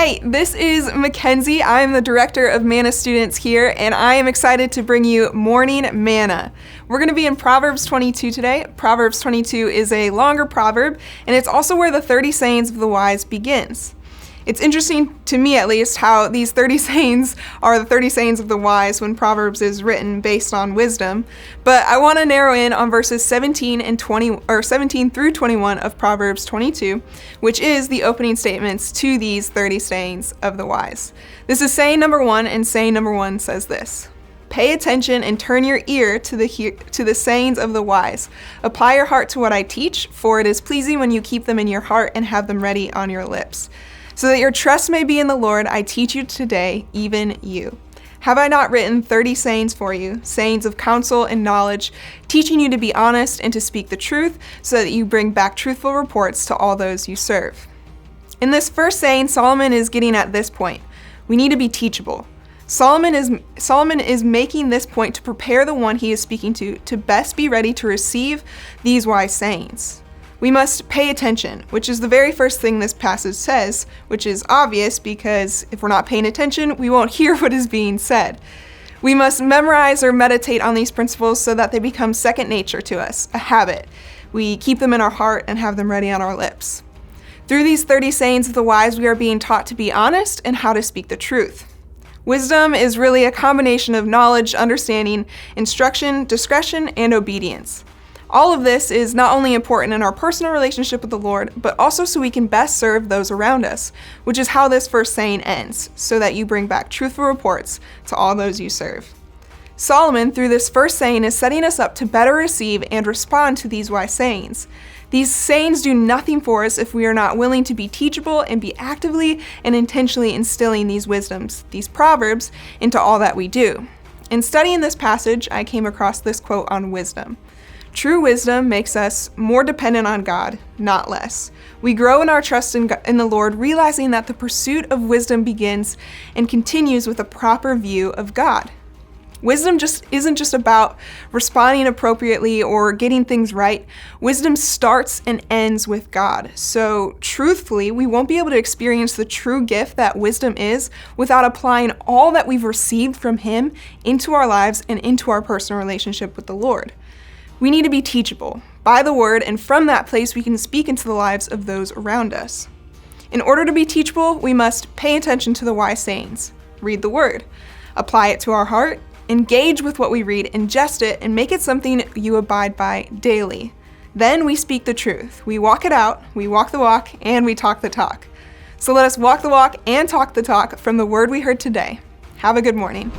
Hi, this is Mackenzie. I'm the director of Manna students here, and I am excited to bring you Morning Manna. We're going to be in Proverbs 22 today. Proverbs 22 is a longer proverb, and it's also where the 30 sayings of the wise begins. It's interesting, to me at least, how these 30 sayings are the 30 sayings of the wise when Proverbs is written based on wisdom. But I want to narrow in on verses 17 through 21 of Proverbs 22, which is the opening statements to these 30 sayings of the wise. This is saying number 1, and saying number 1 says this: "Pay attention and turn your ear to the sayings of the wise. Apply your heart to what I teach, for it is pleasing when you keep them in your heart and have them ready on your lips. So that your trust may be in the Lord, I teach you today, even you. Have I not written 30 sayings for you, sayings of counsel and knowledge, teaching you to be honest and to speak the truth, so that you bring back truthful reports to all those you serve?" In this first saying, Solomon is getting at this point. We need to be teachable. Solomon is making this point to prepare the one he is speaking to best be ready to receive these wise sayings. We must pay attention, which is the very first thing this passage says, which is obvious because if we're not paying attention, we won't hear what is being said. We must memorize or meditate on these principles so that they become second nature to us, a habit. We keep them in our heart and have them ready on our lips. Through these 30 sayings of the wise, we are being taught to be honest and how to speak the truth. Wisdom is really a combination of knowledge, understanding, instruction, discretion, and obedience. All of this is not only important in our personal relationship with the Lord, but also so we can best serve those around us, which is how this first saying ends, so that you bring back truthful reports to all those you serve. Solomon, through this first saying, is setting us up to better receive and respond to these wise sayings. These sayings do nothing for us if we are not willing to be teachable and be actively and intentionally instilling these wisdoms, these proverbs, into all that we do. In studying this passage, I came across this quote on wisdom. "True wisdom makes us more dependent on God, not less. We grow in our trust in the Lord, realizing that the pursuit of wisdom begins and continues with a proper view of God." Wisdom isn't just about responding appropriately or getting things right. Wisdom starts and ends with God. So truthfully, we won't be able to experience the true gift that wisdom is without applying all that we've received from Him into our lives and into our personal relationship with the Lord. We need to be teachable by the word, and from that place we can speak into the lives of those around us. In order to be teachable, we must pay attention to the wise sayings, read the word, apply it to our heart, engage with what we read, ingest it, and make it something you abide by daily. Then we speak the truth. We walk it out, we walk the walk, and we talk the talk. So let us walk the walk and talk the talk from the word we heard today. Have a good morning.